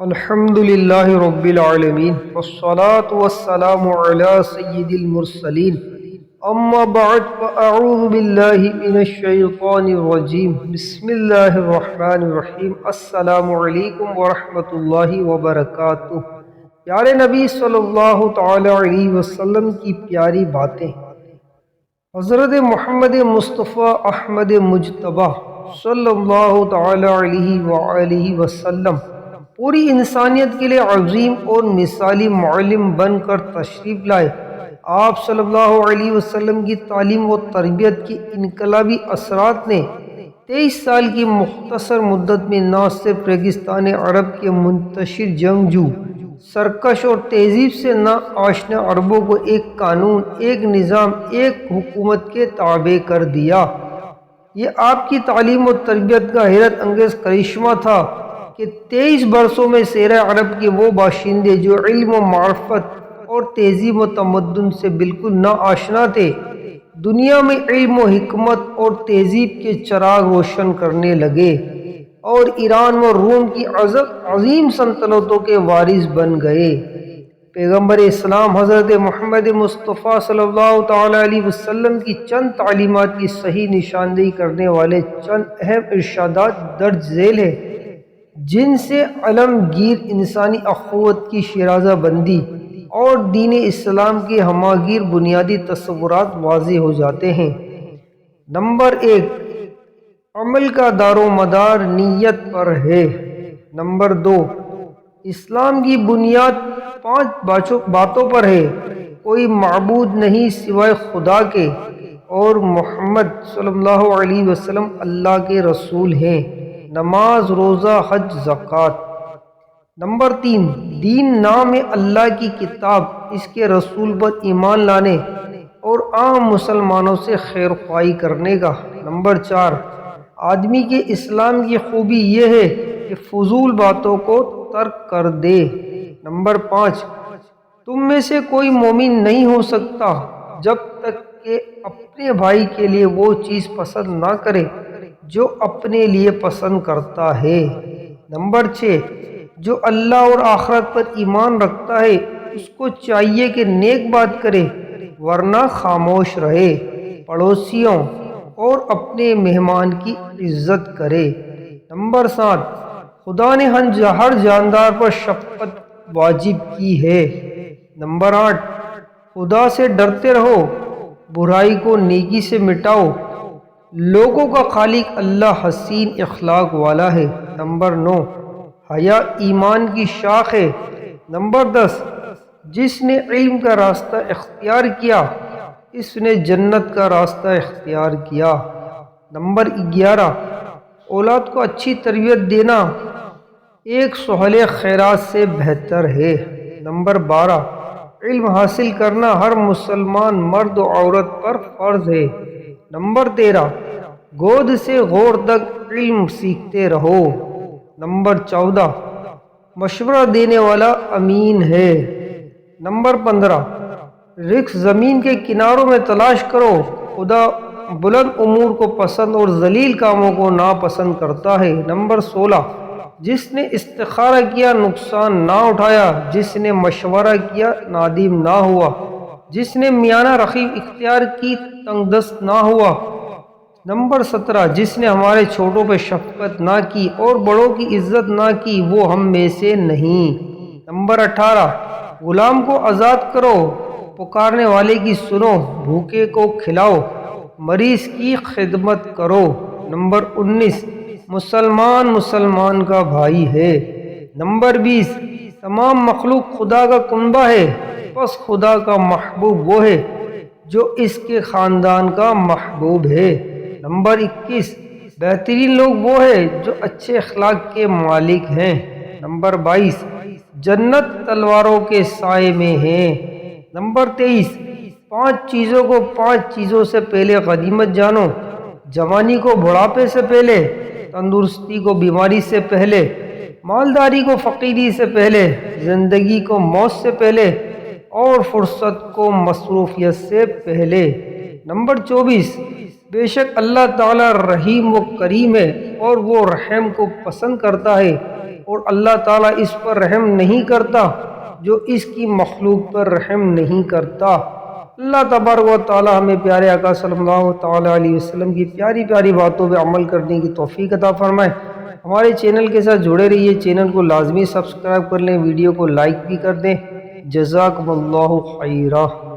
الحمد للہ رب العالمین والصلاة والسلام علی سید المرسلین اما بعد فاعوذ باللہ من الشیطان الرجیم بسم اللہ الرحمن الرحیم السلام علیکم ورحمۃ اللہ وبرکاتہ۔ پیارے نبی صلی اللہ تعالی علیہ وسلم کی پیاری باتیں، حضرت محمد مصطفیٰ احمد مجتبیٰ صلی اللہ تعالی علیہ وآلہ وسلم پوری انسانیت کے لیے عظیم اور مثالی معلم بن کر تشریف لائے۔ آپ صلی اللہ علیہ وسلم کی تعلیم و تربیت کی انقلابی اثرات نے 23 سال کی مختصر مدت میں نہ صرف ریگستان عرب کے منتشر جنگجو، سرکش اور تہذیب سے نہ آشنا عربوں کو ایک قانون، ایک نظام، ایک حکومت کے تابع کر دیا۔ یہ آپ کی تعلیم و تربیت کا حیرت انگیز کرشمہ تھا کہ 23 برسوں میں سیرہ عرب کے وہ باشندے جو علم و معرفت اور تہذیب و تمدن سے بالکل نا آشنا تھے، دنیا میں علم و حکمت اور تہذیب کے چراغ روشن کرنے لگے اور ایران و روم کی عظیم سلطنتوں کے وارث بن گئے۔ پیغمبر اسلام حضرت محمد مصطفیٰ صلی اللہ تعالی علیہ وسلم کی چند تعلیمات کی صحیح نشاندہی کرنے والے چند اہم ارشادات درج ذیل ہیں، جن سے عالمگیر انسانی اخوت کی شیرازہ بندی اور دین اسلام کے ہماگیر بنیادی تصورات واضح ہو جاتے ہیں۔ نمبر 1، عمل کا دار و مدار نیت پر ہے۔ نمبر 2، اسلام کی بنیاد 5 باتوں پر ہے: کوئی معبود نہیں سوائے خدا کے اور محمد صلی اللہ علیہ وسلم اللہ کے رسول ہیں، نماز، روزہ، حج، زکوٰۃ۔ نمبر 3، دین نام ہے اللہ کی کتاب، اس کے رسول پر ایمان لانے اور عام مسلمانوں سے خیر خواہی کرنے کا۔ نمبر 4، آدمی کے اسلام کی خوبی یہ ہے کہ فضول باتوں کو ترک کر دے۔ نمبر 5، تم میں سے کوئی مومن نہیں ہو سکتا جب تک کہ اپنے بھائی کے لیے وہ چیز پسند نہ کرے جو اپنے لیے پسند کرتا ہے۔ نمبر 6، جو اللہ اور آخرت پر ایمان رکھتا ہے اس کو چاہیے کہ نیک بات کرے ورنہ خاموش رہے، پڑوسیوں اور اپنے مہمان کی عزت کرے۔ نمبر 7، خدا نے ہر جاندار پر شفقت واجب کی ہے۔ نمبر 8، خدا سے ڈرتے رہو، برائی کو نیکی سے مٹاؤ، لوگوں کا خالق اللہ حسین اخلاق والا ہے۔ نمبر 9، حیا ایمان کی شاخ ہے۔ نمبر 10، جس نے علم کا راستہ اختیار کیا اس نے جنت کا راستہ اختیار کیا۔ نمبر 11، اولاد کو اچھی تربیت دینا ایک سہل خیرات سے بہتر ہے۔ نمبر 12، علم حاصل کرنا ہر مسلمان مرد و عورت پر فرض ہے۔ نمبر 13، گود سے غور تک علم سیکھتے رہو۔ نمبر 14، مشورہ دینے والا امین ہے۔ نمبر 15، رزق زمین کے کناروں میں تلاش کرو، خدا بلند امور کو پسند اور ذلیل کاموں کو ناپسند کرتا ہے۔ نمبر 16، جس نے استخارہ کیا نقصان نہ اٹھایا، جس نے مشورہ کیا نادم نہ ہوا، جس نے میانہ رخی اختیار کی تنگ دست نہ ہوا۔ نمبر 17، جس نے ہمارے چھوٹوں پہ شفقت نہ کی اور بڑوں کی عزت نہ کی وہ ہم میں سے نہیں۔ نمبر 18، غلام کو آزاد کرو، پکارنے والے کی سنو، بھوکے کو کھلاؤ، مریض کی خدمت کرو۔ نمبر 19، مسلمان کا بھائی ہے۔ نمبر 20، تمام مخلوق خدا کا کنبہ ہے، بس خدا کا محبوب وہ ہے جو اس کے خاندان کا محبوب ہے۔ نمبر 21، بہترین لوگ وہ ہیں جو اچھے اخلاق کے مالک ہیں۔ نمبر 22، جنت تلواروں کے سائے میں ہے۔ نمبر 23، 5 چیزوں کو 5 چیزوں سے پہلے غنیمت جانو: جوانی کو بڑھاپے سے پہلے، تندرستی کو بیماری سے پہلے، مالداری کو فقیری سے پہلے، زندگی کو موت سے پہلے اور فرصت کو مصروفیت سے پہلے۔ نمبر 24، بے شک اللہ تعالی رحیم و کریم ہے اور وہ رحم کو پسند کرتا ہے اور اللہ تعالیٰ اس پر رحم نہیں کرتا جو اس کی مخلوق پر رحم نہیں کرتا۔ اللہ تبارک و تعالیٰ ہمیں پیارے آقا صلی اللہ تعالیٰ علیہ وسلم کی پیاری پیاری باتوں پہ عمل کرنے کی توفیق عطا فرمائے۔ ہمارے چینل کے ساتھ جڑے رہیے، چینل کو لازمی سبسکرائب کر لیں، ویڈیو کو لائک بھی کر دیں۔ جزاکم اللہ خیرہ۔